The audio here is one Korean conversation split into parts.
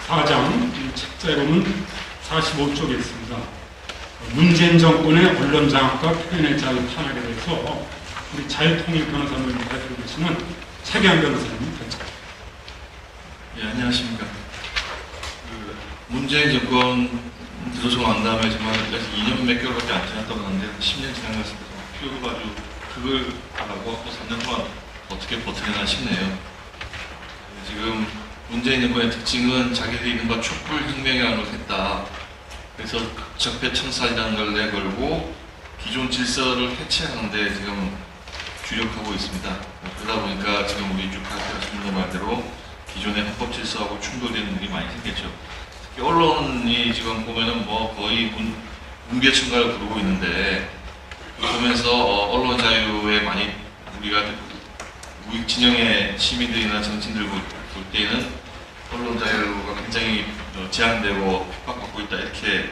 4장 책자에 보면 45쪽에 있습니다. 문재인 정권의 언론 장악과 표현의 자유 탄압에 대해서 우리 자유통일 변호사님 발표해 주시는 최기환 변호사님 편찬. 예, 안녕하십니까. 문재인 정권 들어서고 난 다음에 정말 2년 몇 개월밖에 안 지났다고 하는데 10년 지난 것 같습니다. 피부가 아주 그걸 하고 또 3년 동안 어떻게 버티나 싶네요. 지금 문재인 정권의 특징은 자기들이 이른바 촛불혁명이라는 걸 했다. 그래서 적폐청산이라는 걸 내걸고 기존 질서를 해체하는데 지금 주력하고 있습니다. 그러다 보니까 지금 우리 쭉 발표하신 말대로 기존의 헌법 질서하고 충돌되는 일이 많이 생겼죠. 특히 언론이 지금 보면은 뭐 거의 문개천가를 부르고 있는데 보면서 언론 자유에 많이 우리가 우익 진영의 시민들이나 정치인들 볼 때에는 언론 자유가 굉장히 제한되고 핍박받고 있다 이렇게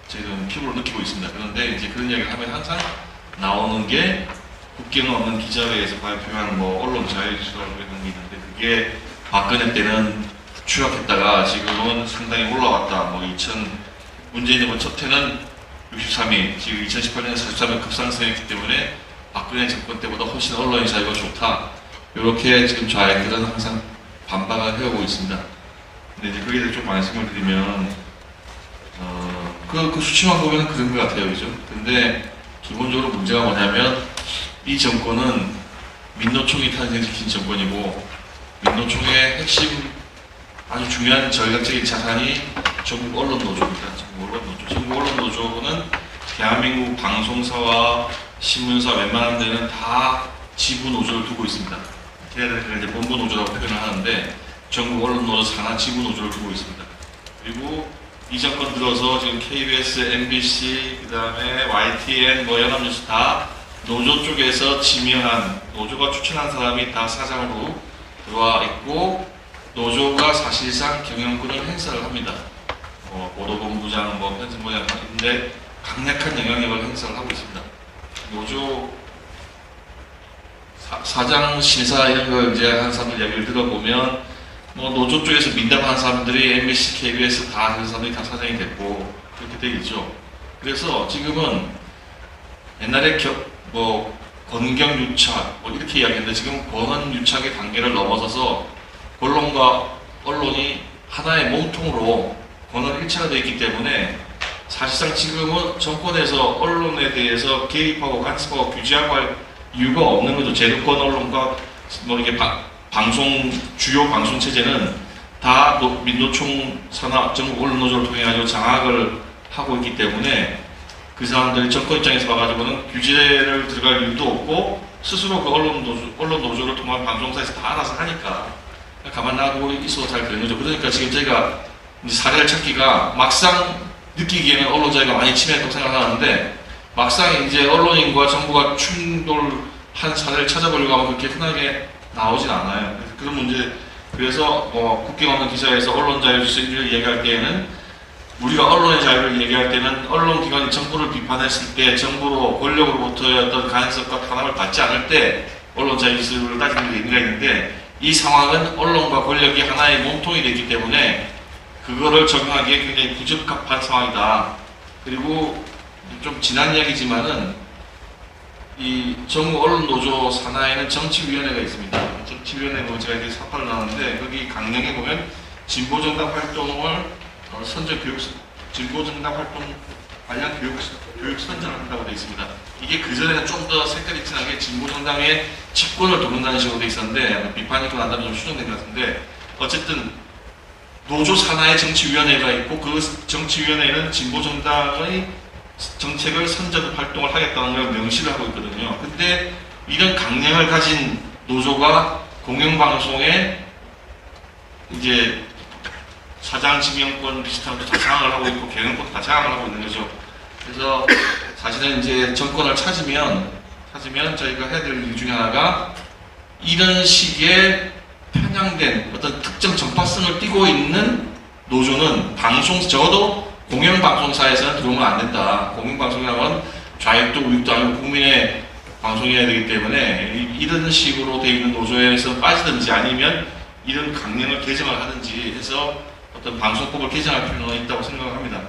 저희는 피부로 느끼고 있습니다. 그런데 이제 그런 이야기를 하면 항상 나오는 게 국경 없는 기자회에서 발표한 뭐 언론 자유지수라고 하는 게 있는데 그게 박근혜 때는 추락했다가 지금은 상당히 올라왔다. 뭐 문재인 정부 첫 해는 63위, 지금 2018년에 43위 급상승했기 때문에 박근혜 정권 때보다 훨씬 언론의 자유가 좋다. 이렇게 지금 좌익들은 항상 반박을 해오고 있습니다. 근데 이제 거기에 대해 좀 말씀을 드리면, 그 수치만 보면 그런 것 같아요. 그죠? 근데 기본적으로 문제가 뭐냐면 이 정권은 민노총이 탄생시킨 정권이고 민노총의 핵심 아주 중요한 전략적인 자산이 전국 언론 노조입니다. 전국 언론 노조는 대한민국 방송사와 신문사 웬만한 데는 다 지부 노조를 두고 있습니다. 걔네들은 이제 본부 노조라고 표현을 하는데 전국 언론 노조 산하 지부 노조를 두고 있습니다. 그리고 이 정권 들어서 지금 KBS, MBC, 그 다음에 YTN, 뭐 연합뉴스 다 노조 쪽에서 지명한 노조가 추천한 사람이 다 사장으로 들어와 있고 노조가 사실상 경영권을 행사를 합니다. 보도본부장, 편집부장인데 강력한 영향력을 행사를 하고 있습니다. 노조 사장 심사 이런 걸 이제 한 사람들 이야기를 들어보면 뭐 노조 쪽에서 민담한 사람들이 MBC, KBS 다 그런 사람들이 다 사장이 됐고 그렇게 돼 있죠. 그래서 지금은 옛날에 권경유착 이렇게 이야기했는데 지금 권한유착의 단계를 넘어서서 언론과 언론이 하나의 몸통으로 권한 일체가 되어 있기 때문에 사실상 지금은 정권에서 언론에 대해서 개입하고 간섭하고 규제하고 할 이유가 없는 거죠. 제도권 언론과 이게 주요 방송 체제는 다 민노총 산하 전국 언론 노조를 통해 가지고 장악을 하고 있기 때문에 그 사람들이 정권 입장에서 봐가지고는 규제를 들어갈 이유도 없고 스스로 그 언론 노조를 통한 방송사에서 다 알아서 하니까 가만 놔두고 있어도 잘 되는 거죠. 그러니까 지금 저희가 이제 사례를 찾기가 막상 느끼기에는 언론 자유가 많이 침해했다고 생각하는데 막상 이제 언론인과 정부가 충돌한 사례를 찾아보려고 하면 그렇게 흔하게 나오진 않아요. 그런 문제, 그래서 국경 없는 기사에서 언론 자유를 얘기할 때에는 우리가 언론의 자유를 얘기할 때는 언론기관이 정부를 비판했을 때 정부로 권력으로부터의 어떤 간섭과 탄압을 받지 않을 때 언론 자유를 따지는 게 의미가 있는데 이 상황은 언론과 권력이 하나의 몸통이 됐기 때문에 그거를 적용하기에 굉장히 부적합한 상황이다. 그리고 좀 지난 이야기지만은 이 전국 언론 노조 산하에는 정치위원회가 있습니다. 정치위원회 보면 제가 이렇게 사파를 나눴는데 거기 강령에 보면 진보정당 활동을 진보정당 활동 관련 교육 선전을 한다고 되어 있습니다. 이게 그전에는 좀 더 색깔이 진하게 진보정당의 집권을 돕는다는 식으로 되어 있었는데 비판이 있고 난 다음에 좀 수정된 것 같은데 어쨌든 노조 산하의 정치위원회가 있고 그 정치위원회는 진보정당의 정책을 선전 활동을 하겠다는 걸 명시를 하고 있거든요. 근데 이런 강령을 가진 노조가 공영방송에 이제 사장 지명권 비슷한 것도 다 장악을 하고 있고 경영권도 다 장악을 하고 있는 거죠. 그래서 사실은 이제 정권을 찾으면 저희가 해야 될 일 중에 하나가 이런 식의 편향된 어떤 특정 정파성을 띠고 있는 노조는 적어도 공영방송사에서는 들어오면 안 된다. 공영방송이라고 하면 좌익도 우익도 아니고 국민의 방송이어야 되기 때문에 이런 식으로 되어 있는 노조에서 빠지든지 아니면 이런 강령을 개정을 하든지 해서 어떤 방송법을 개정할 필요가 있다고 생각합니다.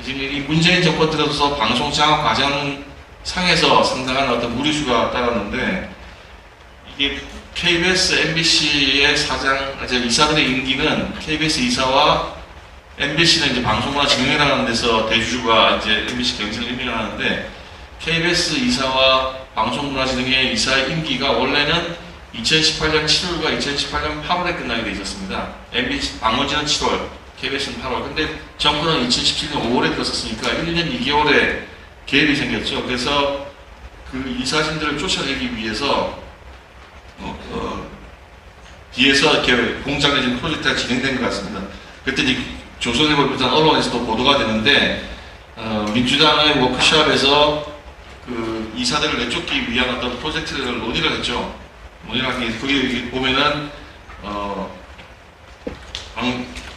지금 이 문재인 정권 들어서 방송 장악 과정 상에서 상당한 어떤 무리수가 따랐는데, 이게 KBS, MBC의 이사들의 임기는 KBS 이사와 MBC는 이제 방송문화진흥회라는 데서 대주주가 이제 MBC 경쟁을 임명하는데, KBS 이사와 방송문화진흥회 이사의 임기가 원래는 2018년 7월과 2018년 8월에 끝나게 돼 있었습니다. MBC, 방문진은 7월, KBS는 8월. 근데 정권은 2017년 5월에 들어섰으니까 1년 2개월에 갭이 생겼죠. 그래서 그 이사진들을 쫓아내기 위해서 뒤에서 이렇게 공작해진 프로젝트가 진행된 것 같습니다. 그때 이제 조선일보 비롯한 언론에서도 보도가 되는데, 민주당의 워크숍에서 그 이사들을 내쫓기 위한 어떤 프로젝트를 논의를 했죠. 논의를 하기 위해서 거기 보면은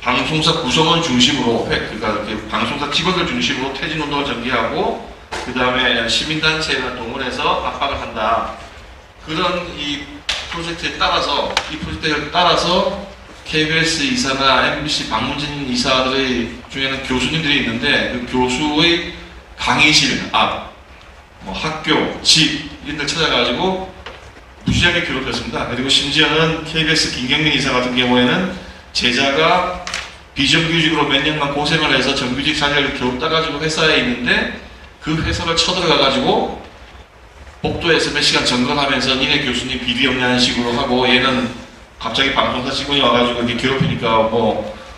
방송사 구성원 중심으로 그러니까 방송사 직원들 중심으로 퇴진운동을 전개하고, 그 다음에 시민단체를 동원해서 압박을 한다. 그런 이 프로젝트를 따라서 KBS 이사나 MBC 방문진 이사들의 중에는 교수님들이 있는데, 그 교수의 강의실 앞, 학교, 집 이런 데 찾아가지고 무지하게 괴롭혔습니다. 그리고 심지어는 KBS 김경민 이사 같은 경우에는 제자가 비정규직으로 몇 년간 고생을 해서 정규직 자리를 겨우 따가지고 회사에 있는데, 그 회사를 쳐들어가가지고 복도에서 몇 시간 점검하면서 니네 교수님 비리 없냐는 식으로 하고, 얘는 갑자기 방송사 직원이 와가지고 이렇게 괴롭히니까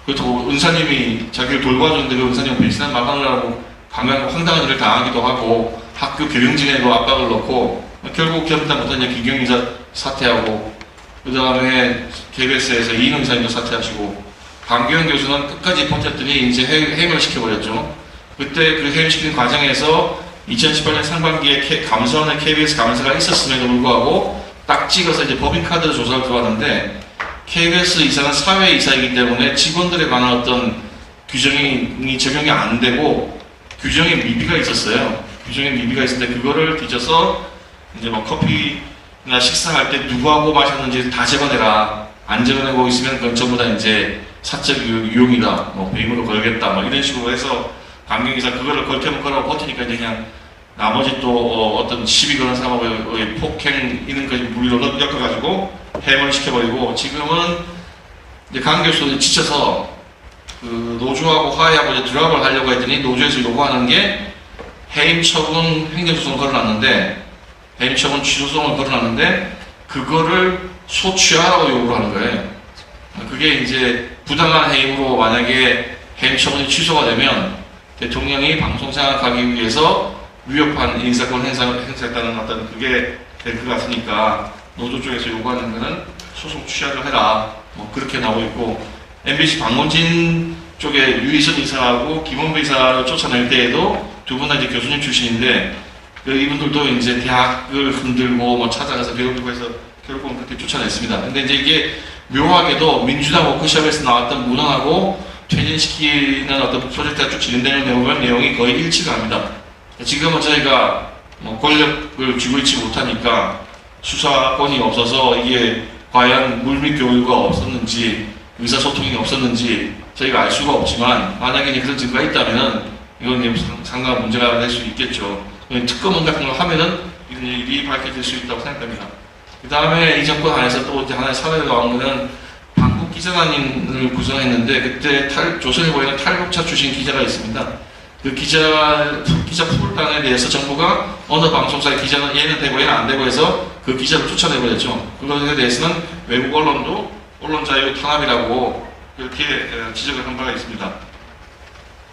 그렇다고 은사님이 자기를 돌봐줬는데 그 은사님은 배신한 말 하느라고 강한 황당한 일을 당하기도 하고, 학교 경영진에도 압박을 넣고, 결국 견디다 못한 김경민 이사 사퇴하고, 그 다음에 KBS에서 이인영 이사님도 사퇴하시고, 강규현 교수는 끝까지 버텼더니 이제 해임을 시켜버렸죠. 그때 그 해임시키는 과정에서 2018년 상반기에 감사원의 KBS 감사가 있었음에도 불구하고 딱 찍어서 이제 법인카드 조사를 들어왔는데, KBS 이사는 사회 이사이기 때문에 직원들에 관한 어떤 규정이 적용이 안 되고 규정에 미비가 있었어요. 규정에 미비가 있었는데 그거를 뒤져서 이제 커피나 식사할 때 누구하고 마셨는지 다 적어내라. 안 적어내고 있으면 그건 전부 다 이제 사적 유용이다. 배임으로 걸겠다. 이런 식으로 해서 강경기사 그거를 걸켜먹으라고 버티니까 이제 그냥 나머지 또 어떤 시비 거는 사람의 폭행 이런 것까지 물리로 엮어가지고 해임을 시켜버리고, 지금은 이제 강 교수는 지쳐서 그 노조하고 화해하고 이제 드랍을 하려고 했더니 노조에서 요구하는 게 해임 처분 행정소송을 걸어놨는데, 해임 처분 취소소송을 걸어놨는데 그거를 소취하라고 요구를 하는 거예요. 그게 이제 부당한 해임으로 만약에 해임 처분이 취소가 되면 대통령이 방송 장악하기 위해서 위협한 인사권 행사했다는 어떤 그게 될 것 같으니까 노조 쪽에서 요구하는 거는 소송 취하를 해라. 그렇게 나오고 있고, MBC 방문진 쪽에 유희선 이사하고 김원배 이사를 쫓아낼 때에도 두 분 다 이제 교수님 출신인데, 이분들도 이제 대학을 흔들고 찾아가서 괴롭히고 해서 결국은 그렇게 쫓아냈습니다. 근데 이제 이게 묘하게도 민주당 워크숍에서 나왔던 문헌하고 퇴진시키는 어떤 프로젝트가 쭉 진행되는 내용이 거의 일치가 합니다. 지금은 저희가 권력을 쥐고 있지 못하니까 수사권이 없어서 이게 과연 물밑 교류가 없었는지 의사소통이 없었는지 저희가 알 수가 없지만, 만약에 이제 그런 증거가 있다면은 이건 상당한 문제가 될 수 있겠죠. 특검원 같은 걸 하면은 이런 일이 밝혀질 수 있다고 생각합니다. 그 다음에 이 정권 안에서 또 이제 하나의 사례가 나온 거는 방국 기자단을 구성했는데, 그때 조선일보에는 탈북자 출신 기자가 있습니다. 그 기자 풀단에 대해서 정부가 어느 방송사의 기자는 얘는 되고 얘는 안 되고 해서 그 기자를 쫓아내버렸죠. 그것에 대해서는 외국 언론도 언론 자유 탄압이라고 그렇게 지적을 한 바가 있습니다.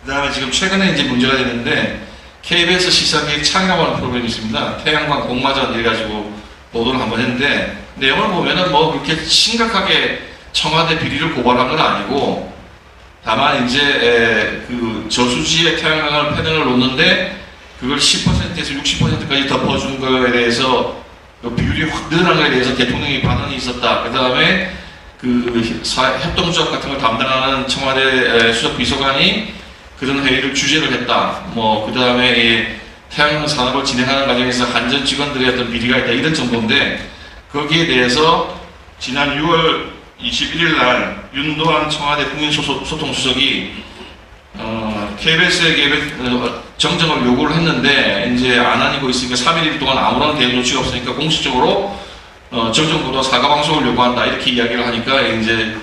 그 다음에 지금 최근에 이제 문제가 되는데, KBS 시사기획 창업하는 프로그램이 있습니다. 태양광 공마전 이래가지고 보도를 한번 했는데, 내용을 보면은 그렇게 심각하게 청와대 비리를 고발한 건 아니고, 다만 이제 그 저수지에 태양광을 패널을 놓는데 그걸 10%에서 60%까지 덮어준 거에 대해서 그 비율이 확 늘어난 거에 대해서 대통령이 반응이 있었다. 그 다음에 그 협동조합 같은 걸 담당하는 청와대 수석 비서관이 그런 회의를 주재를 했다. 그 다음에 태양광 산업을 진행하는 과정에서 한전 직원들의 어떤 비리가 있다. 이런 정도인데, 거기에 대해서 지난 6월 21일 날 윤도한 청와대 국민소통수석이 KBS에게 정정을 요구를 했는데 이제 안 하고 있으니까 3일 동안 아무런 대응 조치가 없으니까 공식적으로 정정보도 사과 방송을 요구한다 이렇게 이야기를 하니까 이제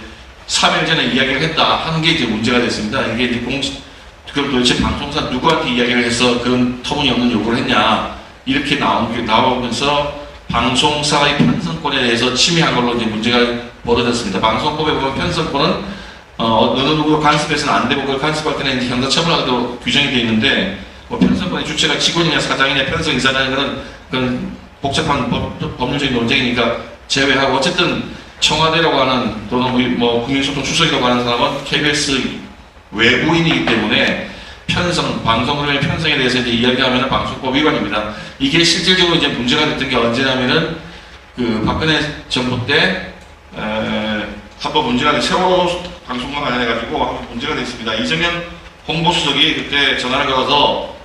3일 전에 이야기를 했다 하는 게 이제 문제가 됐습니다. 이게 이제 그럼 도대체 방송사 누구한테 이야기를 해서 그런 터무니없는 요구를 했냐 이렇게 나오면서 방송사의 편성권에 대해서 침해한 걸로 이제 문제가 벌어졌습니다. 방송법에 보면 편성권은 어느 누구 간섭해서는 안 되고 그걸 간섭할 때는 이제 형사처벌하기도 규정이 되어 있는데 뭐 편성권의 주체가 직원이냐 사장이냐 편성 이사라는 그런 복잡한 법률적인 논쟁이니까 제외하고 어쨌든 청와대라고 하는 또는 뭐 국민소통 수석이라고 하는 사람은 KBS 외부인이기 때문에 방송 흐름의 편성에 대해서 이제 이야기하면 방송법 위반입니다. 이게 실질적으로 이제 문제가 됐던 게 언제냐면은 그 박근혜 정부 때 한번 문제가 돼 세월호 방송과 관련해가지고 한번 문제가 됐습니다. 이정현 홍보수석이 그때 전화를 걸어서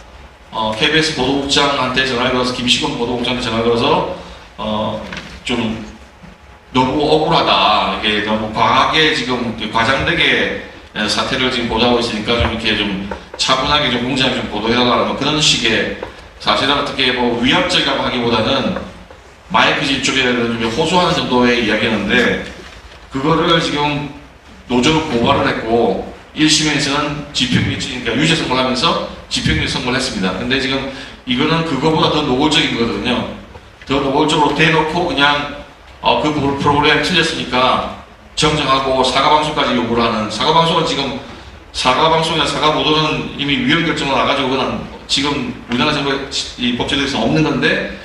KBS 보도국장한테 전화를 걸어서 김시건 보도국장한테 전화를 걸어서 좀 너무 억울하다. 이게 너무 과하게 지금 과장되게 사태를 지금 보도하고 있으니까 좀 이렇게 좀 차분하게 좀 공정하게 좀 보도해달라는 그런 식의 사실은 어떻게 뭐 위압적이라고 하기보다는 마이크진 쪽에는 좀 호소하는 정도의 이야기였는데 그거를 지금 노조로 고발을 했고 1심에서는 집행유예, 그러니까 유죄 선고를 하면서 집행유예 선고를 했습니다. 근데 지금 이거는 그거보다 더 노골적인 거거든요. 더 노골적으로 대놓고 그냥 그 프로그램 틀렸으니까 정정하고 사과방송까지 요구를 하는 사과방송은 지금 사과방송이나 사과보도는 이미 위헌 결정을 나가지고 그냥 지금 우리나라 정부의 이 법제도에서 없는 건데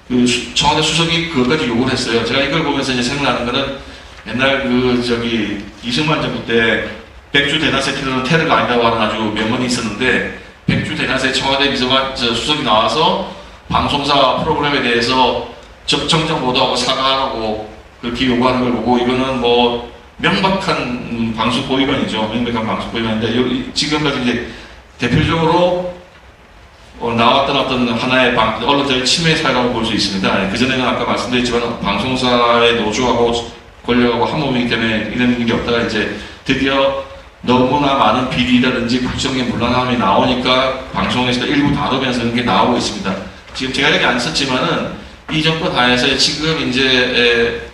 그 청와대 수석이 그것까지 요구를 했어요. 제가 이걸 보면서 이제 생각나는 거는 옛날 이승만 정부 때 백주 대낮에 테러는 테러가 아니라고 하는 아주 명언이 있었는데 백주 대낮에 청와대 비서관 수석이 나와서 방송사 프로그램에 대해서 정정 보도하고 사과하라고 그렇게 요구하는 걸 보고 이거는 뭐 명백한 방송법 위반이죠. 명백한 방송법 위반인데 지금까지 이제 대표적으로 나왔던 어떤 하나의 언론자의 침해 사례라고 볼 수 있습니다. 그전에는 아까 말씀드렸지만 방송사의 노조하고 권력하고 한 몸이기 때문에 이런 일이 없다가 이제 드디어 너무나 많은 비리라든지 국정의 문란함이 나오니까 방송에서 일부 다루면서 이런 게 나오고 있습니다. 지금 제가 여기 안 썼지만은 이 정권 하에서 지금 이제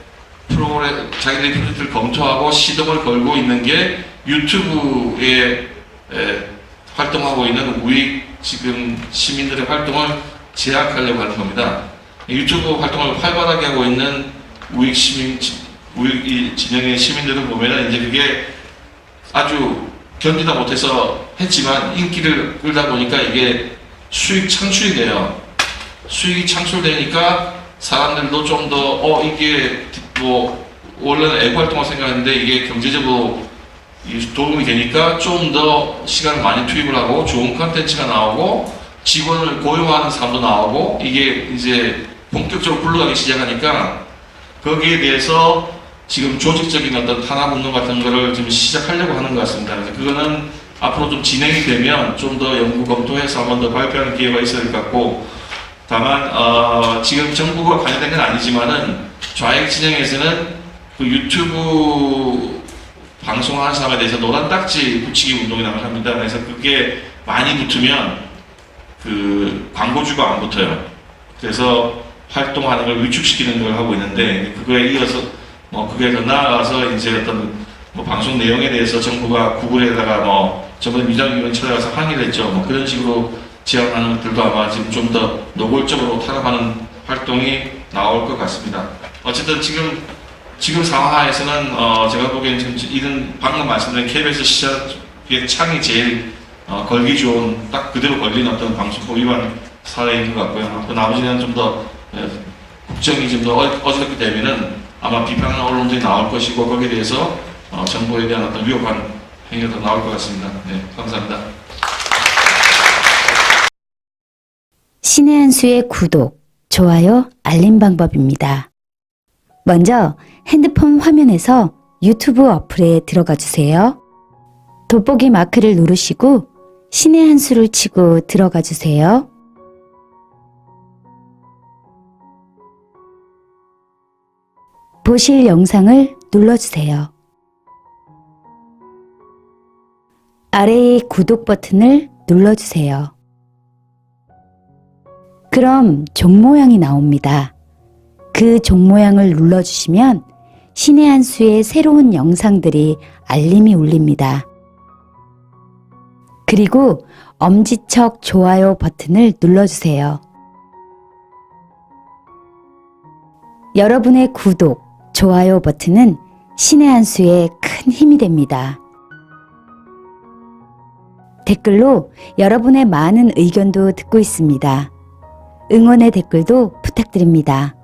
프로그램 자기들의 프로젝트를 검토하고 시동을 걸고 있는 게 유튜브에 활동하고 있는 우익 지금 시민들의 활동을 제약하려고 하는 겁니다. 유튜브 활동을 활발하게 하고 있는 우익 진영의 시민들을 보면은 이제 그게 아주 견디다 못해서 했지만 인기를 끌다 보니까 이게 수익 창출이 돼요. 수익이 창출되니까 사람들도 좀 더 이게 뭐 원래는 애고 활동을 생각했는데 이게 경제적으로 도움이 되니까 좀 더 시간을 많이 투입을 하고 좋은 컨텐츠가 나오고 직원을 고용하는 사람도 나오고 이게 이제 본격적으로 굴러가기 시작하니까 거기에 대해서 지금 조직적인 어떤 탄압운동 같은 거를 지금 시작하려고 하는 것 같습니다. 그래서 그거는 앞으로 좀 진행이 되면 좀 더 연구 검토해서 한 번 더 발표하는 기회가 있어야 될 것 같고 다만 지금 정부가 관여된 건 아니지만은 좌익 진영에서는 그 유튜브 방송하는 사람에 대해서 노란 딱지 붙이기 운동이라고 합니다. 그래서 그게 많이 붙으면 그 광고주가 안 붙어요. 그래서 활동하는 걸 위축시키는 걸 하고 있는데 그거에 이어서 그게 더 나아가서 이제 어떤 방송 내용에 대해서 정부가 구글에다가 저번에 민정위원 찾아가서 항의를 했죠. 그런 식으로 제안하는 것들도 아마 지금 좀 더 노골적으로 탄압하는 활동이 나올 것 같습니다. 어쨌든 지금 상황하에서는 제가 보기에는 지금 이런 방금 말씀드린 KBS 시작의 창이 제일 걸기 좋은 딱 그대로 걸린 어떤 방송법 위반 사례인 것 같고요. 또 나머지는 좀 더 국정이 좀 더 어지럽게 되면은 아마 비판하는 언론들이 나올 것이고 거기에 대해서 정부에 대한 어떤 위협한 행위가 더 나올 것 같습니다. 네, 감사합니다. 신의 한 수의 구독, 좋아요, 알림 방법입니다. 먼저 핸드폰 화면에서 유튜브 어플에 들어가 주세요. 돋보기 마크를 누르시고 신의 한 수를 치고 들어가 주세요. 보실 영상을 눌러주세요. 아래의 구독 버튼을 눌러주세요. 그럼 종 모양이 나옵니다. 그 종 모양을 눌러주시면 신의 한 수의 새로운 영상들이 알림이 울립니다. 그리고 엄지척 좋아요 버튼을 눌러주세요. 여러분의 구독, 좋아요 버튼은 신의 한 수에 큰 힘이 됩니다. 댓글로 여러분의 많은 의견도 듣고 있습니다. 응원의 댓글도 부탁드립니다.